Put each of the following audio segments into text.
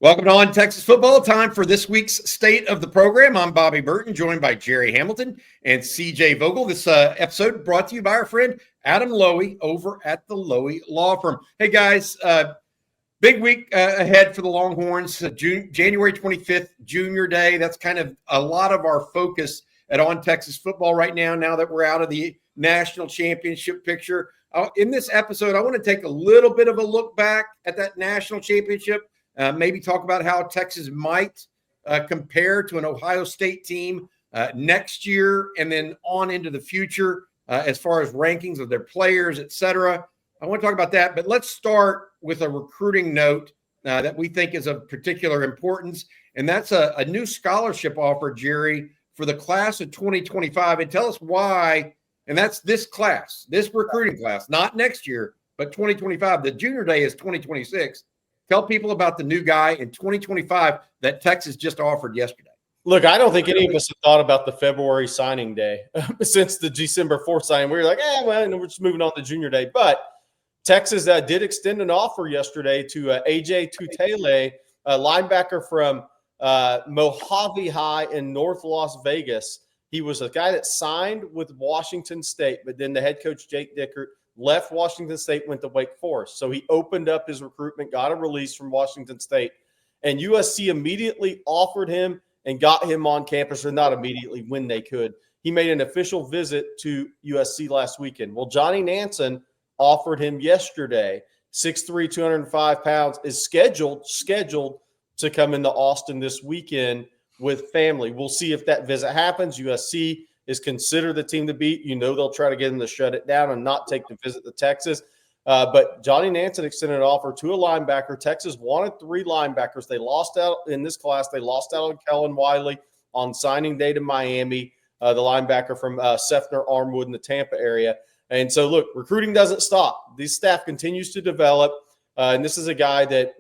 Welcome to On Texas Football. Time for this week's State of the Program. I'm Bobby Burton, joined by Gerry Hamilton and CJ Vogel. This episode brought to you by our friend Adam Lowy over at the Lowy Law Firm. Hey, guys, big week ahead for the Longhorns. January 25th, Junior Day. That's kind of a lot of our focus at On Texas Football right now that we're out of the national championship picture. In this episode, I want to take a little bit of a look back at that national championship. Maybe talk about how Texas might compare to an Ohio State team next year and then on into the future as far as rankings of their players, et cetera. I want to talk about that, but let's start with a recruiting note that we think is of particular importance, and that's a new scholarship offer, Gerry, for the class of 2025. And tell us why, and that's this class, this recruiting class, not next year, but 2025. The Junior Day is 2026. Tell people about the new guy in 2025 that Texas just offered yesterday. Look, I don't think any of us have thought about the February signing day since the December 4th signing. We were like, we're just moving on to Junior Day. But Texas did extend an offer yesterday to AJ Tutele, a linebacker from Mojave High in North Las Vegas. He was a guy that signed with Washington State, but then the head coach, Jake Dickert, left Washington State, went to Wake Forest. So he opened up his recruitment, got a release from Washington State, and USC immediately offered him and got him on campus, or not immediately, when they could. He made an official visit to USC last weekend. Well, Johnny Nansen offered him yesterday. 6'3", 205 pounds, is scheduled to come into Austin this weekend with family. We'll see if that visit happens. USC is considered the team to beat. They'll try to get him to shut it down and not take the visit to Texas. But Johnny Nansen extended an offer to a linebacker. Texas wanted 3 linebackers. They lost out in this class. They lost out on Kellen Wiley on signing day to Miami, the linebacker from Sefner Armwood in the Tampa area. And so, look, recruiting doesn't stop. This staff continues to develop. And this is a guy that,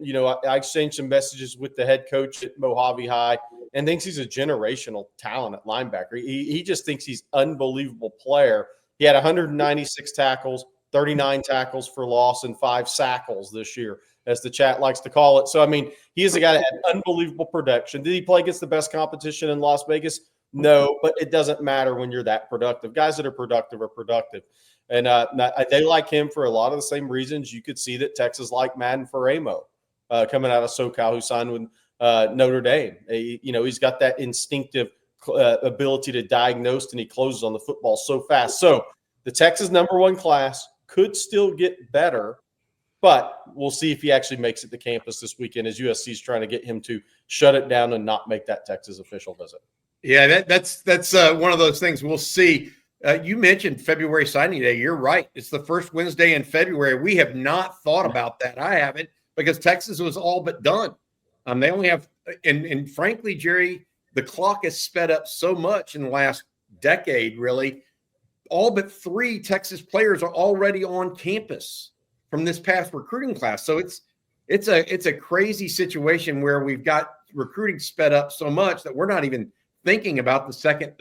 I exchanged some messages with the head coach at Mojave High and thinks he's a generational talent at linebacker. He just thinks he's an unbelievable player. He had 196 tackles, 39 tackles for loss, and 5 sackles this year, as the chat likes to call it. So, he is a guy that had unbelievable production. Did he play against the best competition in Las Vegas? No, but it doesn't matter when you're that productive. Guys that are productive are productive. And they like him for a lot of the same reasons. You could see that Texas liked Madden Faramo coming out of SoCal, who signed with Notre Dame. He's got that instinctive ability to diagnose, and he closes on the football so fast. So the Texas #1 class could still get better, but we'll see if he actually makes it to campus this weekend, as USC is trying to get him to shut it down and not make that Texas official visit. Yeah, that's one of those things. We'll see. You mentioned February signing day. You're right. It's the first Wednesday in February. We have not thought about that. I haven't, because Texas was all but done. They only have, and frankly, Gerry, the clock has sped up so much in the last decade, really. All but 3 Texas players are already on campus from this past recruiting class. So it's a crazy situation where we've got recruiting sped up so much that we're not even thinking about the second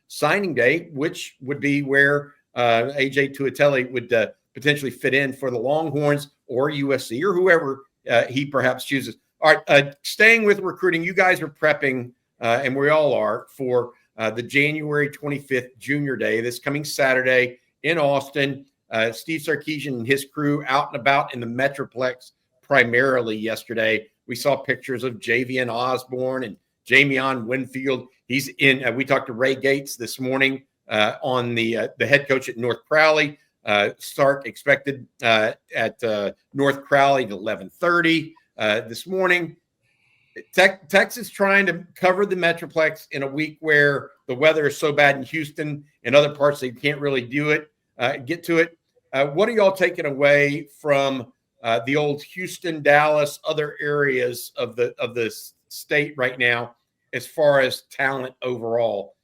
signing day, which would be where AJ Tuatele would potentially fit in for the Longhorns or USC or whoever he perhaps chooses. All right, staying with recruiting, you guys are prepping, and we all are, for the January 25th Junior Day, this coming Saturday in Austin. Steve Sarkisian and his crew out and about in the Metroplex primarily yesterday. We saw pictures of Javian Osborne and Jamion Winfield. He's in. We talked to Ray Gates this morning on the head coach at North Crowley. Start expected at North Crowley at 11:30 this morning. Texas trying to cover the Metroplex in a week where the weather is so bad in Houston and other parts they can't really do it. Get to it. What are y'all taking away from the old Houston, Dallas, other areas of the state right now, as far as talent overall?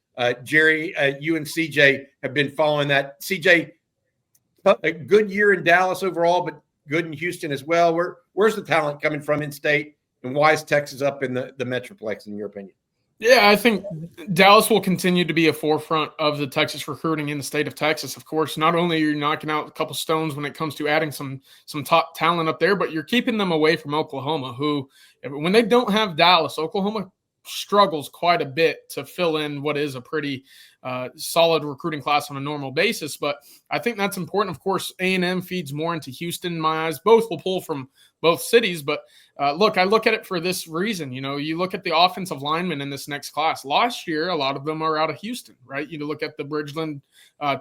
Gerry, you and CJ have been following that. CJ, a good year in Dallas overall, but good in Houston as well. Where's the talent coming from in state, and why is Texas up in the Metroplex, in your opinion? Yeah, I think Dallas will continue to be a forefront of the Texas recruiting in the state of Texas. Of course, not only are you knocking out a couple stones when it comes to adding some top talent up there, but you're keeping them away from Oklahoma, who, when they don't have Dallas, Oklahoma struggles quite a bit to fill in what is a pretty solid recruiting class on a normal basis. But I think that's important. Of course, A&M feeds more into Houston in my eyes. Both will pull from both cities, but look, I look at it for this reason. You look at the offensive linemen in this next class. Last year, a lot of them are out of Houston, right? You look at the Bridgeland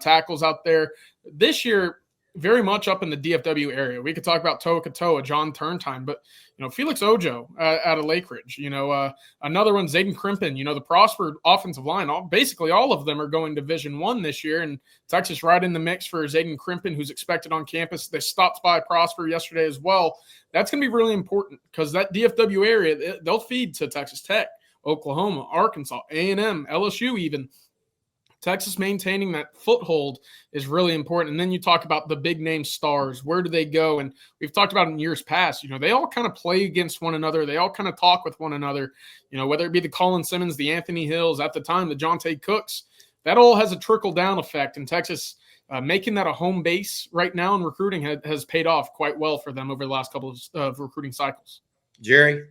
tackles out there. This year, very much up in the DFW area. We could talk about Toa Katoa, John Turntime, but Felix Ojo out of Lake Ridge. Another one, Zayden Crimpin. The Prosper offensive line. Basically, all of them are going Division I this year, and Texas right in the mix for Zayden Crimpin, who's expected on campus. They stopped by Prosper yesterday as well. That's going to be really important because that DFW area, they'll feed to Texas Tech, Oklahoma, Arkansas, A&M, LSU even. Texas maintaining that foothold is really important. And then you talk about the big name stars. Where do they go? And we've talked about in years past, they all kind of play against one another. They all kind of talk with one another, whether it be the Colin Simmons, the Anthony Hills, at the time, the Jonte Cooks. That all has a trickle-down effect. And Texas making that a home base right now in recruiting has paid off quite well for them over the last couple of recruiting cycles. Gerry?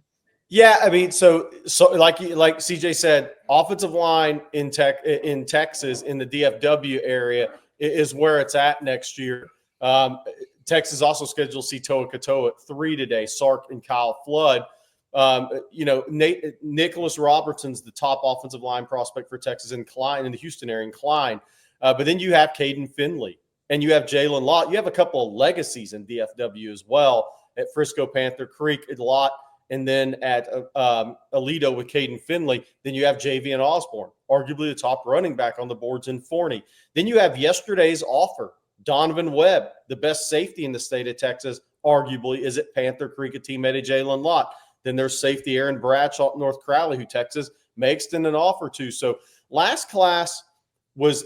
Yeah, I mean, so like CJ said, offensive line in Texas in the DFW area is where it's at next year. Texas also scheduled to see Toa Katoa at 3 today. Sark and Kyle Flood. Nicholas Robertson's the top offensive line prospect for Texas in the Houston area in Klein. But then you have Caden Finley and you have Jalen Lott. You have a couple of legacies in DFW as well at Frisco Panther Creek, Lott. And then at Aledo with Caden Finley, then you have Javian Osborne, arguably the top running back on the boards in Forney. Then you have yesterday's offer, Donovan Webb, the best safety in the state of Texas, arguably is at Panther Creek, a teammate of Jalen Lott. Then there's safety Aaron Bradshaw at North Crowley, who Texas may extend an offer to. So last class was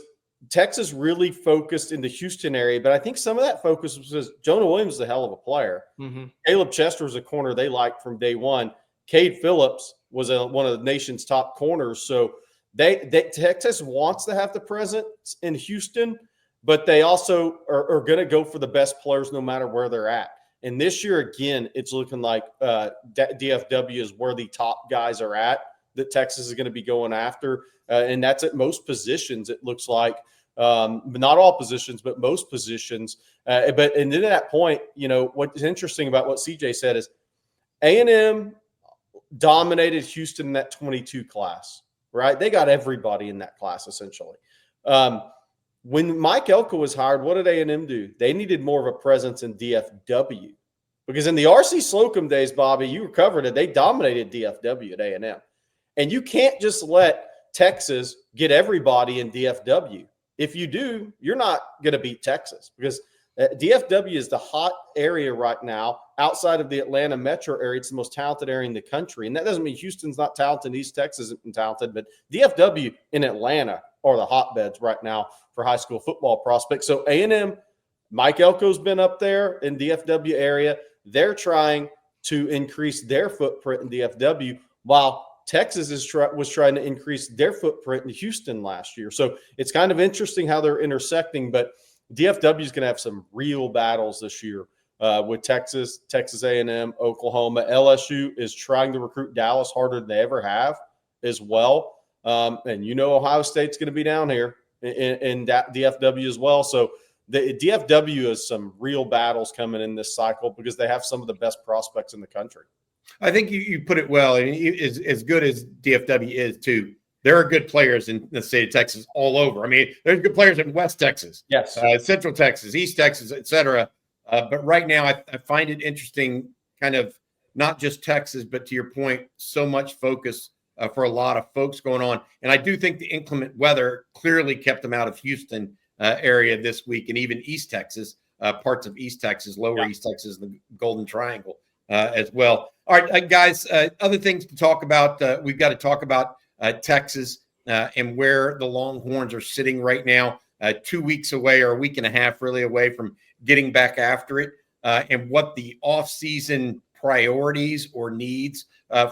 Texas really focused in the Houston area, but I think some of that focus was because Jonah Williams is a hell of a player. Mm-hmm. Caleb Chester was a corner they liked from day one. Cade Phillips was one of the nation's top corners. So Texas wants to have the presence in Houston, but they also are going to go for the best players no matter where they're at. And this year, again, it's looking like DFW is where the top guys are at that Texas is going to be going after. And that's at most positions, it looks like. Not all positions, but most positions. And then at that point, what's interesting about what CJ said is A&M dominated Houston in that 22 class, right? They got everybody in that class, essentially. When Mike Elko was hired, what did A&M do? They needed more of a presence in DFW. Because in the R.C. Slocum days, Bobby, you covered it, they dominated DFW at A&M. And you can't just let Texas get everybody in DFW. If you do, you're not going to beat Texas because DFW is the hot area right now outside of the Atlanta metro area. It's the most talented area in the country. And that doesn't mean Houston's not talented, East Texas isn't talented, but DFW in Atlanta are the hotbeds right now for high school football prospects. So A&M, Mike Elko's been up there in DFW area. They're trying to increase their footprint in DFW while Texas was trying to increase their footprint in Houston last year. So it's kind of interesting how they're intersecting, but DFW is going to have some real battles this year with Texas, Texas A&M, Oklahoma. LSU is trying to recruit Dallas harder than they ever have as well. And Ohio State's going to be down here in DFW as well. So the DFW has some real battles coming in this cycle because they have some of the best prospects in the country. I think you put it well. And as good as DFW is, too, there are good players in the state of Texas all over. I mean, there's good players in West Texas, yes, Central Texas, East Texas, et cetera. But right now, I find it interesting, kind of not just Texas, but to your point, so much focus for a lot of folks going on. And I do think the inclement weather clearly kept them out of Houston area this week, and even East Texas, parts of East Texas, lower East Texas, the Golden Triangle as well. All right, guys, other things to talk about. We've got to talk about Texas and where the Longhorns are sitting right now, 2 weeks away or a week and a half really away from getting back after it, and what the offseason priorities or needs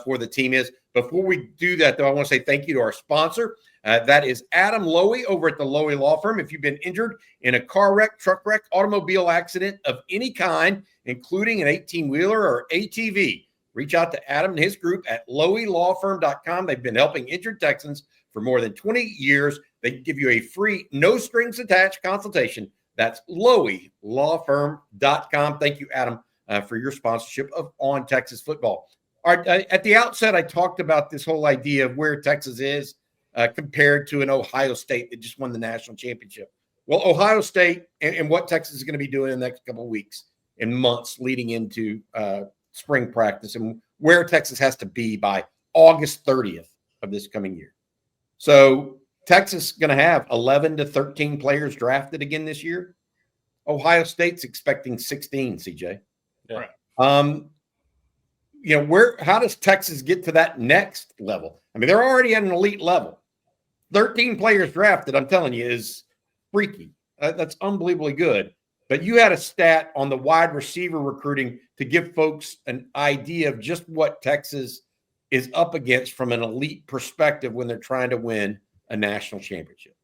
for the team is. Before we do that, though, I want to say thank you to our sponsor. That is Adam Lowy over at the Lowy Law Firm. If you've been injured in a car wreck, truck wreck, automobile accident of any kind, including an 18-wheeler or ATV, reach out to Adam and his group at loweylawfirm.com. They've been helping injured Texans for more than 20 years. They give you a free, no-strings-attached consultation. That's loweylawfirm.com. Thank you, Adam, for your sponsorship of On Texas Football. All right, at the outset, I talked about this whole idea of where Texas is compared to an Ohio State that just won the national championship. Well, Ohio State and what Texas is going to be doing in the next couple of weeks and months leading into spring practice and where Texas has to be by August 30th of this coming year. So Texas is going to have 11 to 13 players drafted again this year. Ohio State's expecting 16, CJ. Yeah. How does Texas get to that next level? I mean, they're already at an elite level. 13 players drafted, I'm telling you, is freaky. That's unbelievably good. But you had a stat on the wide receiver recruiting to give folks an idea of just what Texas is up against from an elite perspective when they're trying to win a national championship.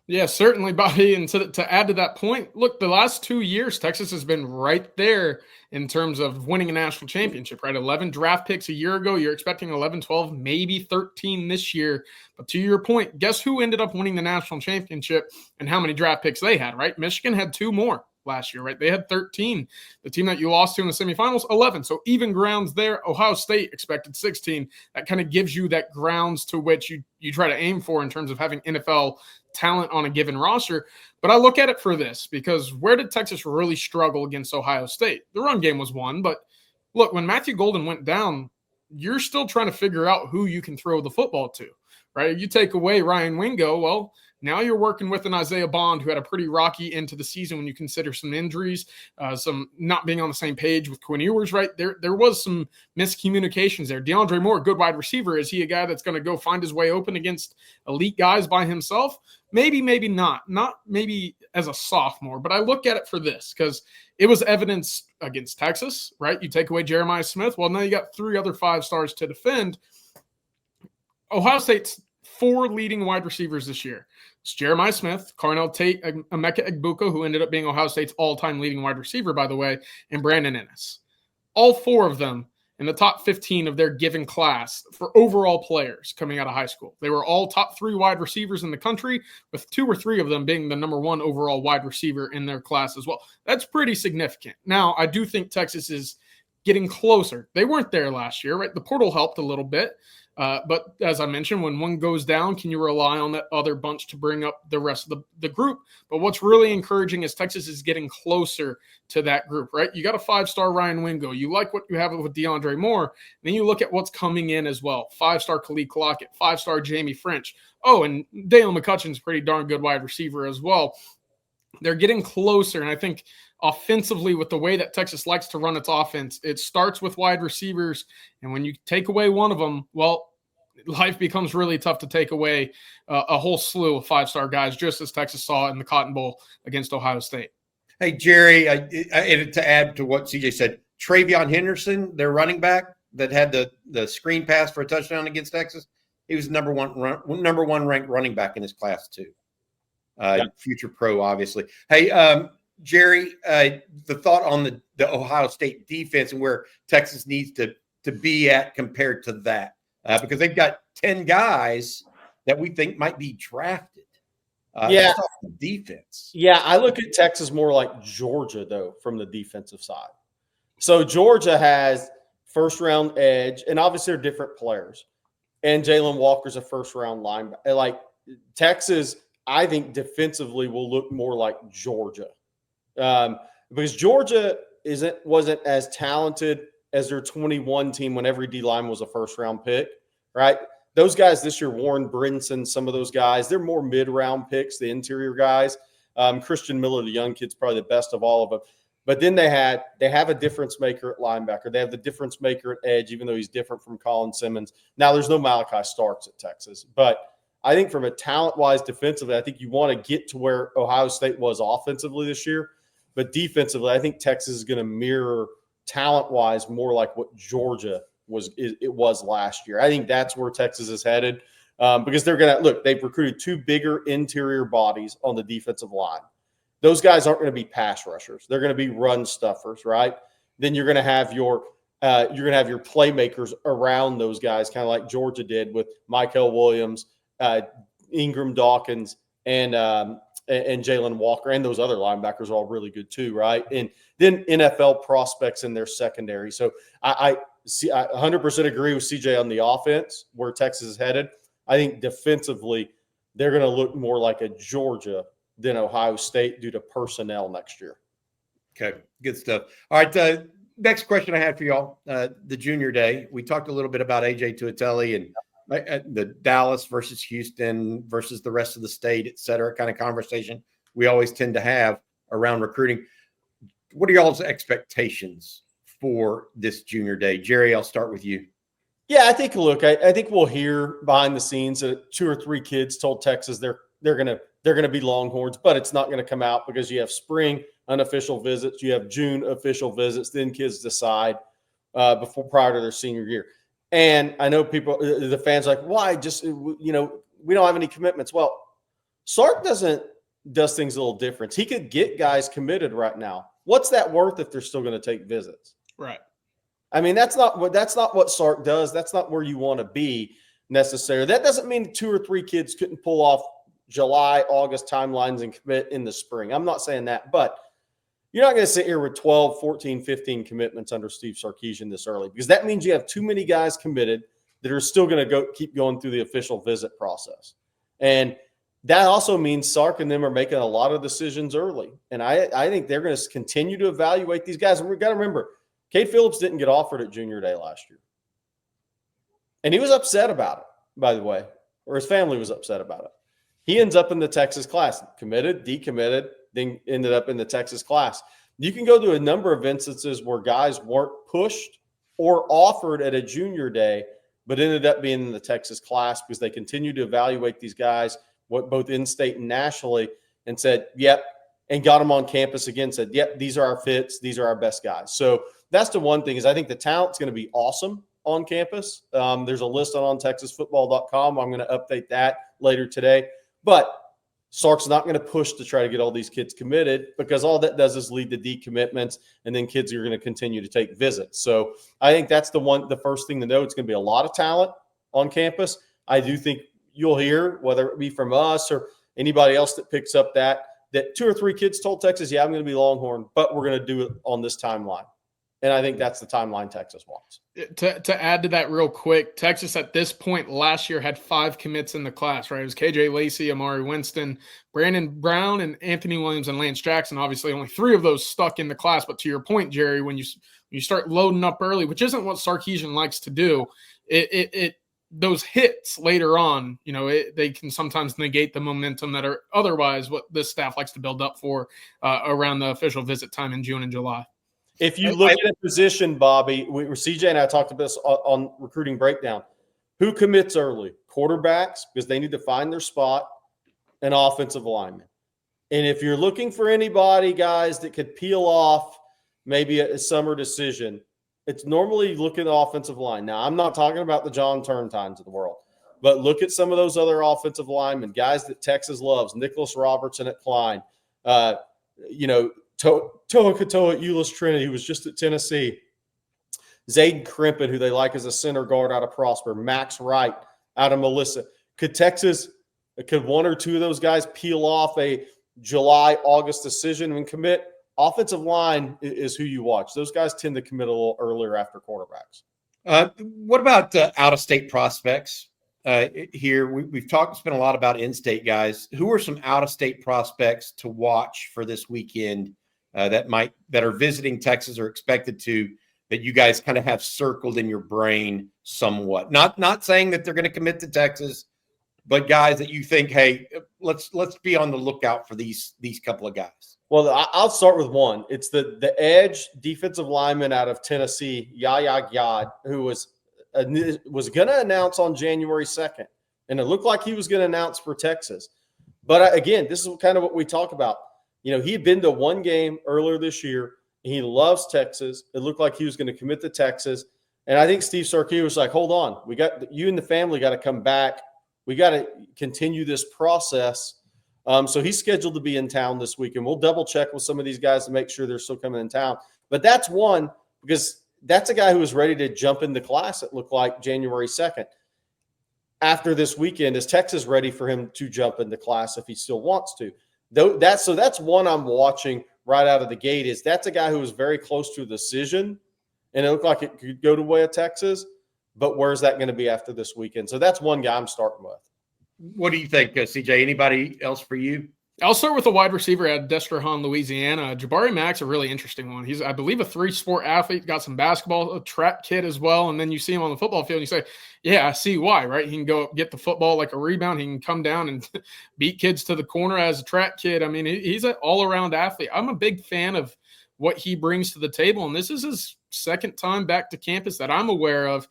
Yeah, certainly, Bobby. And to add to that point, look, the last 2 years, Texas has been right there in terms of winning a national championship, right? 11 draft picks a year ago. You're expecting 11, 12, maybe 13 this year. But to your point, guess who ended up winning the national championship and how many draft picks they had, right? Michigan had 2 more last year, right? They had 13. The team that you lost to in the semifinals, 11. So even grounds there. Ohio State expected 16. That kind of gives you that grounds to which you try to aim for in terms of having NFL talent on a given roster. But I look at it for this, because where did Texas really struggle against Ohio State? The run game was one, but look, when Matthew Golden went down, you're still trying to figure out who you can throw the football to, right? You take away Ryan Wingo, well, now you're working with an Isaiah Bond who had a pretty rocky end to the season when you consider some injuries, some not being on the same page with Quinn Ewers, right? There was some miscommunications there. DeAndre Moore, good wide receiver. Is he a guy that's going to go find his way open against elite guys by himself? Maybe, maybe not. Not maybe as a sophomore, but I look at it for this because it was evidence against Texas, right? You take away Jeremiah Smith. Well, now you got 3 other 5 stars to defend. Ohio State's 4 leading wide receivers this year. It's Jeremiah Smith, Carnell Tate, Emeka Egbuka, who ended up being Ohio State's all-time leading wide receiver, by the way, and Brandon Ennis. All 4 of them in the top 15 of their given class for overall players coming out of high school. They were all top 3 wide receivers in the country, with 2 or 3 of them being the number 1 overall wide receiver in their class as well. That's pretty significant. Now, I do think Texas is getting closer. They weren't there last year, right? The portal helped a little bit. But as I mentioned, when one goes down, can you rely on that other bunch to bring up the rest of the group? But what's really encouraging is Texas is getting closer to that group, right? You got a 5-star Ryan Wingo. You like what you have with DeAndre Moore. Then you look at what's coming in as well. 5-star Khalid Clockett, 5-star Jamie French. Oh, and Dale McCutcheon's pretty darn good wide receiver as well. They're getting closer, and I think offensively, with the way that Texas likes to run its offense, it starts with wide receivers, and when you take away one of them, well, life becomes really tough to take away a whole slew of 5-star guys, just as Texas saw in the Cotton Bowl against Ohio State. Hey, Gerry, and to add to what CJ said, Travion Henderson, their running back that had the screen pass for a touchdown against Texas, he was number one ranked running back in his class too. Future pro, obviously. Hey, Gerry, the thought on the Ohio State defense and where Texas needs to be at compared to that, because they've got 10 guys that we think might be drafted. Defense. Yeah, I look at Texas more like Georgia, though, from the defensive side. So Georgia has first-round edge, and obviously they're different players. And Jalen Walker's a first-round linebacker. Like Texas, I think defensively will look more like Georgia, because Georgia wasn't as talented as their 21 team when every D line was a first-round pick, right? Those guys this year, Warren Brinson, some of those guys, they're more mid-round picks, the interior guys. Christian Miller, the young kid's probably the best of all of them. But then they have a difference maker at linebacker. They have the difference maker at edge, even though he's different from Colin Simmons. Now, there's no Malachi Starks at Texas. But I think from a talent-wise defensively, I think you want to get to where Ohio State was offensively this year. But defensively, I think Texas is going to mirror talent-wise more like what Georgia was last year. I think that's where Texas is headed because they're going to – look, they've recruited 2 bigger interior bodies on the defensive line. Those guys aren't going to be pass rushers. They're going to be run stuffers, right? Then you're going to have your playmakers around those guys, kind of like Georgia did with Michael Williams, Ingram Dawkins, and Jalen Walker, and those other linebackers are all really good too, right? And then NFL prospects in their secondary. So I 100% agree with CJ on the offense where Texas is headed. I think defensively they're going to look more like a Georgia than Ohio State due to personnel next year. Okay, good stuff. All right, next question I had for y'all, the junior day. We talked a little bit about AJ Tuatele and the Dallas versus Houston versus the rest of the state, et cetera, kind of conversation we always tend to have around recruiting. What are y'all's expectations for this junior day? Gerry, I'll start with you. Yeah, I think we'll hear behind the scenes that 2 or 3 kids told Texas they're gonna be Longhorns, but it's not gonna come out because you have spring unofficial visits, you have June official visits, then kids decide prior to their senior year. And I know the fans are like, why? Just we don't have any commitments. Well, Sark does things a little different. He could get guys committed right now. What's that worth if they're still going to take visits? Right. I mean, that's not what Sark does. That's not where you want to be necessarily. That doesn't mean 2 or 3 kids couldn't pull off July, August timelines and commit in the spring. I'm not saying that, but you're not going to sit here with 12, 14, 15 commitments under Steve Sarkisian this early because that means you have too many guys committed that are still going to keep going through the official visit process. And that also means Sark and them are making a lot of decisions early. And I think they're going to continue to evaluate these guys. And we've got to remember, Cade Phillips didn't get offered at junior day last year. And he was upset about it, by the way, or his family was upset about it. He ends up in the Texas class, committed, decommitted, then ended up in the Texas class. You can go to a number of instances where guys weren't pushed or offered at a junior day, but ended up being in the Texas class because they continued to evaluate these guys, both in-state and nationally, and said, yep, and got them on campus again, said, yep, these are our fits, these are our best guys. So that's the one thing is I think the talent's going to be awesome on campus. There's a list on ontexasfootball.com. I'm going to update that later today. But Sark's not going to push to try to get all these kids committed because all that does is lead to decommitments, and then kids are going to continue to take visits. So I think that's the first thing to know. It's going to be a lot of talent on campus. I do think you'll hear, whether it be from us or anybody else that picks up that 2 or 3 kids told Texas, yeah, I'm going to be Longhorn, but we're going to do it on this timeline. And I think that's the timeline Texas wants. To add to that real quick, Texas at this point last year had 5 commits in the class, right? It was KJ Lacey, Amari Winston, Brandon Brown, and Anthony Williams and Lance Jackson. Obviously, only 3 of those stuck in the class. But to your point, Gerry, when you start loading up early, which isn't what Sarkisian likes to do, those hits later on, they can sometimes negate the momentum that are otherwise what this staff likes to build up for around the official visit time in June and July. If you look at a position, Bobby, CJ and I talked about this on Recruiting Breakdown. Who commits early? Quarterbacks, because they need to find their spot, and offensive linemen. And if you're looking for anybody, guys, that could peel off maybe a summer decision, it's normally look at the offensive line. Now, I'm not talking about the John Turntines of the world, but look at some of those other offensive linemen, guys that Texas loves, Nicholas Robertson at Klein, Toa Katoa at Euless Trinity, who was just at Tennessee. Zayden Crimpin, who they like as a center guard out of Prosper. Max Wright out of Melissa. Could 1 or 2 of those guys peel off a July, August decision and commit? Offensive line is who you watch. Those guys tend to commit a little earlier after quarterbacks. What about out-of-state prospects? Here we've spent a lot about in-state guys. Who are some out-of-state prospects to watch for this weekend that are visiting Texas or expected to, that you guys kind of have circled in your brain somewhat? Not saying that they're going to commit to Texas, but guys that you think, hey, let's be on the lookout for these couple of guys. Well, I'll start with one. It's the edge defensive lineman out of Tennessee, Yaya Gyad, who was going to announce on January 2nd, and it looked like he was going to announce for Texas. But again, this is kind of what we talk about. He had been to one game earlier this year, He loves Texas. It looked like he was going to commit to Texas. And I think Steve Sarkisian was like, hold on. We got you and the family got to come back. We got to continue this process. So he's scheduled to be in town this week, and we'll double check with some of these guys to make sure they're still coming in town. But that's one, because that's a guy who was ready to jump into class, it looked like, January 2nd. After this weekend, is Texas ready for him to jump into class if he still wants to? So that's one I'm watching right out of the gate. Is that's a guy who was very close to a decision, and it looked like it could go the way of Texas. But where's that going to be after this weekend? So that's one guy I'm starting with. What do you think, CJ? Anybody else for you? I'll start with a wide receiver at Destrehan, Louisiana. Jabari Mack's a really interesting one. He's, I believe, a 3-sport athlete, got some basketball, a track kid as well. And then you see him on the football field and you say, yeah, I see why, right? He can go get the football like a rebound. He can come down and beat kids to the corner as a track kid. I mean, he's an all-around athlete. I'm a big fan of what he brings to the table. And this is his second time back to campus that I'm aware of.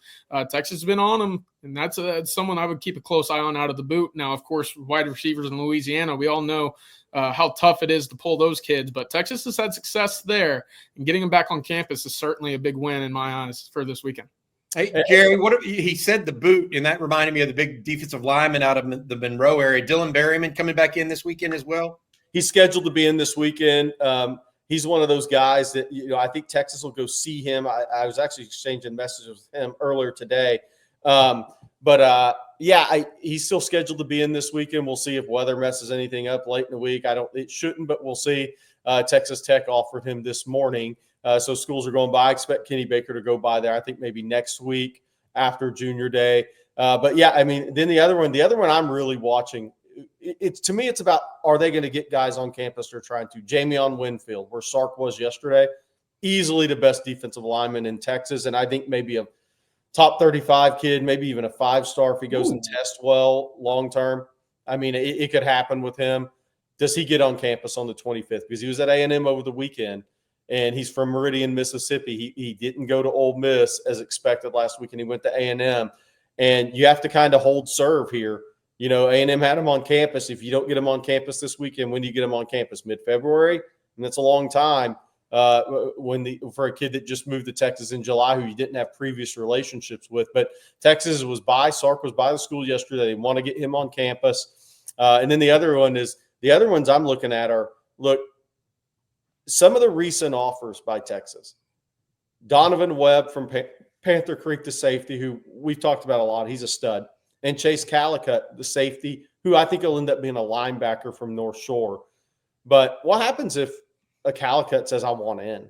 Texas has been on him, and that's someone I would keep a close eye on out of the boot. Now, of course, wide receivers in Louisiana, we all know how tough it is to pull those kids, but Texas has had success there, and getting them back on campus is certainly a big win in my eyes for this weekend. Hey, Gerry, he said the boot, and that reminded me of the big defensive lineman out of the Monroe area. Dylan Berryman coming back in this weekend as well? He's scheduled to be in this weekend. He's one of those guys that, I think Texas will go see him. I was actually exchanging messages with him earlier today. He's still scheduled to be in this weekend. We'll see if weather messes anything up late in the week. It shouldn't, but we'll see. Texas Tech offered him this morning. So schools are going by. I expect Kenny Baker to go by there, I think maybe next week after Junior Day. Then the other one I'm really watching, to me, it's about, are they going to get guys on campus they're trying to? Jamion Winfield, where Sark was yesterday, easily the best defensive lineman in Texas, and I think maybe a top 35 kid, maybe even a 5-star if he goes and tests well long term. I mean, it could happen with him. Does he get on campus on the 25th? Because he was at A&M over the weekend, and he's from Meridian, Mississippi. He didn't go to Ole Miss as expected last week, and he went to A&M. And you have to kind of hold serve here. A&M had him on campus. If you don't get him on campus this weekend, when do you get him on campus? Mid-February? And that's a long time for a kid that just moved to Texas in July who you didn't have previous relationships with. But Texas was by. Sark was by the school yesterday. They want to get him on campus. And then the other ones I'm looking at are, some of the recent offers by Texas. Donovan Webb from Panther Creek, the safety, who we've talked about a lot. He's a stud. And Chase Calicut, the safety, who I think will end up being a linebacker from North Shore. But what happens if a Calicut says, I want in?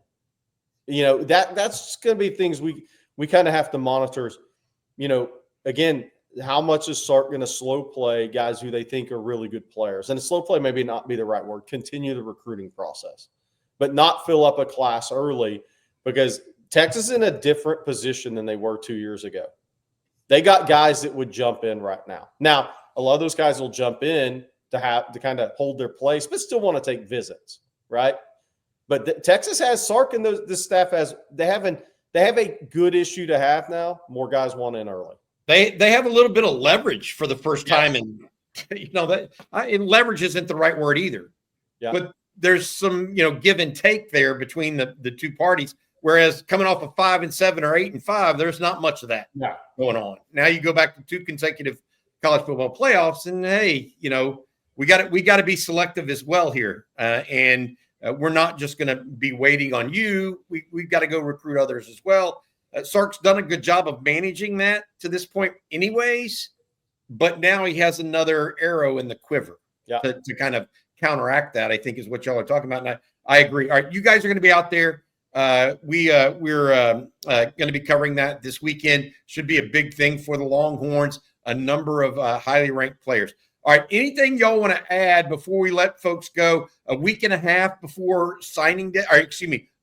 That's going to be things we kind of have to monitor. Again, how much is Sark going to slow play guys who they think are really good players? And a slow play maybe not be the right word. Continue the recruiting process, but not fill up a class early, because Texas is in a different position than they were 2 years ago. They got guys that would jump in right now. Now, a lot of those guys will jump in to kind of hold their place, but still want to take visits, right? But Texas has Sark, and the staff they have a good issue to have now. More guys want in early. They have a little bit of leverage for the first time, and leverage isn't the right word either. Yeah. But there's some give and take there between the two parties. Whereas coming off of 5-7 or 8-5, there's not much of that going on. Now you go back to 2 consecutive college football playoffs, and hey, we got to be selective as well here, and we're not just going to be waiting on you. We've got to go recruit others as well. Sark's done a good job of managing that to this point, anyways. But now he has another arrow in the quiver to kind of counteract that, I think, is what y'all are talking about. And I agree. All right, you guys are going to be out there. We're going to be covering that this weekend. Should be a big thing for the Longhorns. A number of highly ranked players. All right, anything y'all want to add before we let folks go? A week and a half before signing day,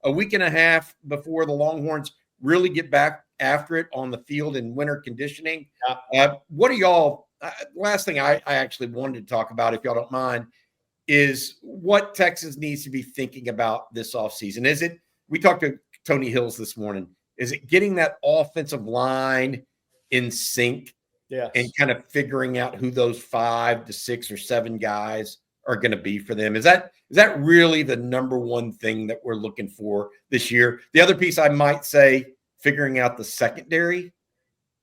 a week and a half before the Longhorns really get back after it on the field in winter conditioning. What are y'all? Last thing I actually wanted to talk about, if y'all don't mind, is what Texas needs to be thinking about this offseason. Is it? We talked to Tony Hills this morning. Is it getting that offensive line in sync? Yes. And kind of figuring out who those 5 to 6 or 7 guys are going to be for them? Is that really the number one thing that we're looking for this year? The other piece I might say, figuring out the secondary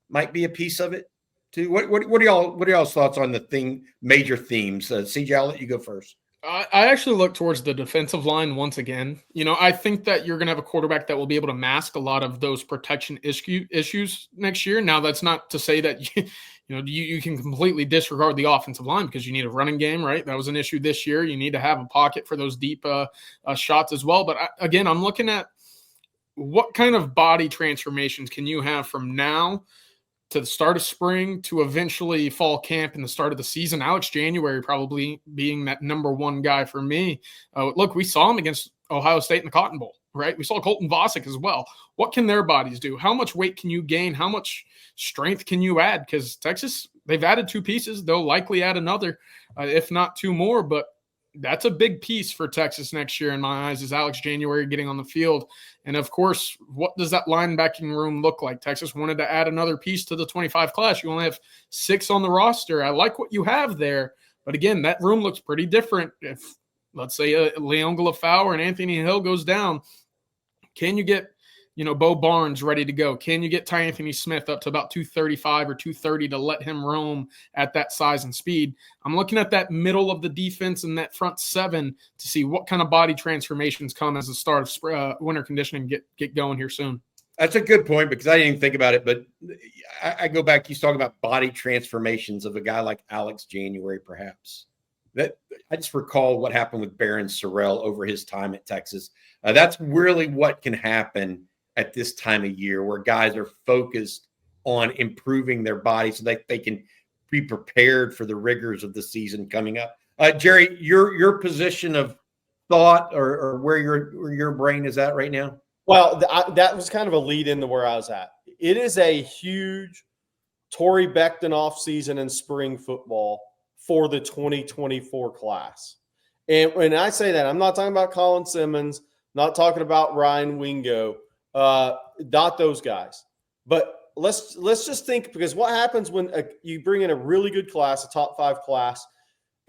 might be a piece of it too. What are y'all's thoughts on the major themes? CJ, I'll let you go first. I actually look towards the defensive line once again. I think that you're going to have a quarterback that will be able to mask a lot of those protection issues next year. Now, that's not to say that you can completely disregard the offensive line, because you need a running game, right? That was an issue this year. You need to have a pocket for those deep shots as well. But again, I'm looking at what kind of body transformations can you have from now to the start of spring to eventually fall camp and the start of the season. Alex January probably being that number one guy for me. Look, we saw him against Ohio State in the Cotton Bowl, right? We saw Colton Vasek as well. What can their bodies do? How much weight can you gain? How much strength can you add? Because Texas, they've added 2 pieces. They'll likely add another, if not 2 more. But that's a big piece for Texas next year in my eyes, is Alex January getting on the field. And, of course, what does that linebacking room look like? Texas wanted to add another piece to the 25 class. You only have 6 on the roster. I like what you have there. But, again, that room looks pretty different. If, let's say, Leon Galafau and Anthony Hill goes down, can you get Bo Barnes ready to go? Can you get Ty Anthony Smith up to about 235 or 230 to let him roam at that size and speed? I'm looking at that middle of the defense and that front 7 to see what kind of body transformations come as the start of winter conditioning get going here soon. That's a good point, because I didn't even think about it, but I go back. He's talking about body transformations of a guy like Alex January, perhaps. That I just recall what happened with Barron Sorrell over his time at Texas. That's really what can happen at this time of year, where guys are focused on improving their body so that they can be prepared for the rigors of the season coming up. Gerry, your position of thought or where your brain is at right now? Well, that was kind of a lead into where I was at. It is a huge Torrey Becton off season and spring football for the 2024 class. And when I say that, I'm not talking about Colin Simmons, not talking about Ryan Wingo, not those guys. But let's just think, because what happens when you bring in a really good class, a top 5 class,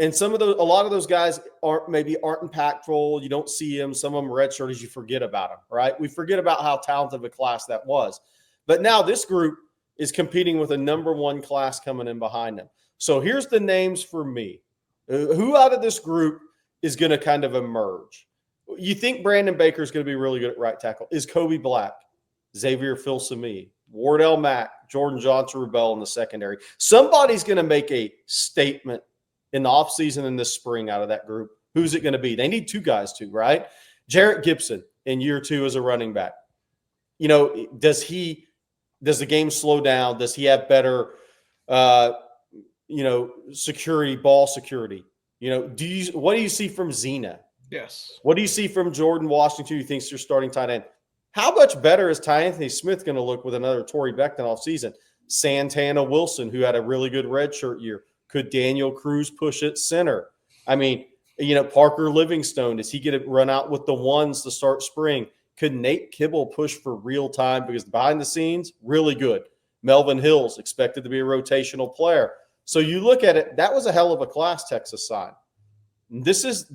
and a lot of those guys aren't impactful. You don't see them. Some of them redshirted. You forget about them, right? We forget about how talented of a class that was. But now this group is competing with a number 1 class coming in behind them. So here's the names for me. Who out of this group is going to kind of emerge? You think Brandon Baker is going to be really good at right tackle? Is Kobe Black, Xavier Filsaime, Wardell Mack, Jordan Johnson-Rubel in the secondary? Somebody's going to make a statement in the offseason in this spring out of that group. Who's it going to be? They need 2 guys too, right? Jarrett Gibson in year 2 as a running back. Does the game slow down? Does he have better security, ball security? What do you see from Zena? Yes. What do you see from Jordan Washington, who thinks you're starting tight end? How much better is Ty Anthony Smith going to look with another Torrey Becton offseason? Santana Wilson, who had a really good redshirt year. Could Daniel Cruz push at center? I mean, Parker Livingstone, is he going to run out with the ones to start spring? Could Nate Kibble push for real time? Because behind the scenes, really good. Melvin Hills, expected to be a rotational player. So you look at it, that was a hell of a class Texas signed. This is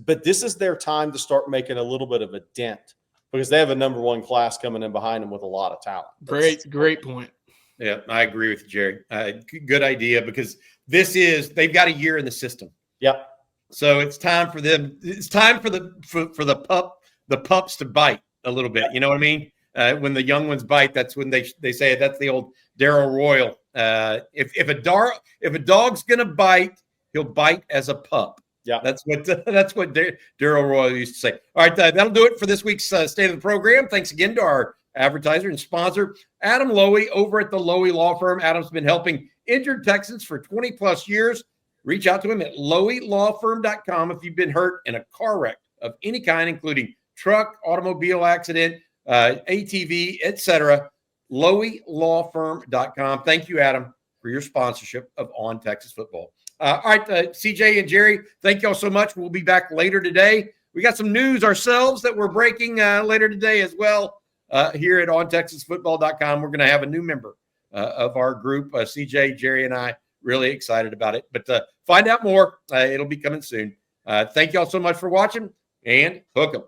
their time to start making a little bit of a dent, because they have a number 1 class coming in behind them with a lot of talent. Great point. Yeah, I agree with you, Gerry. Good idea, because they've got a year in the system. Yep. So it's time for them. It's time for the pups to bite a little bit. You know what I mean? When the young ones bite, that's when they say it. That's the old Darrell Royal. If a dog's gonna bite, he'll bite as a pup. Yeah, that's what Darrell Royal used to say. All right, that'll do it for this week's State of the Program. Thanks again to our advertiser and sponsor, Adam Lowy, over at the Lowy Law Firm. Adam's been helping injured Texans for 20-plus years. Reach out to him at loweylawfirm.com if you've been hurt in a car wreck of any kind, including truck, automobile accident, ATV, etc. loweylawfirm.com. Thank you, Adam, for your sponsorship of On Texas Football. All right, CJ and Gerry, thank y'all so much. We'll be back later today. We got some news ourselves that we're breaking later today as well here at ontexasfootball.com. We're going to have a new member of our group, CJ, Gerry, and I. Really excited about it. But find out more. It'll be coming soon. Thank you all so much for watching, and hook 'em.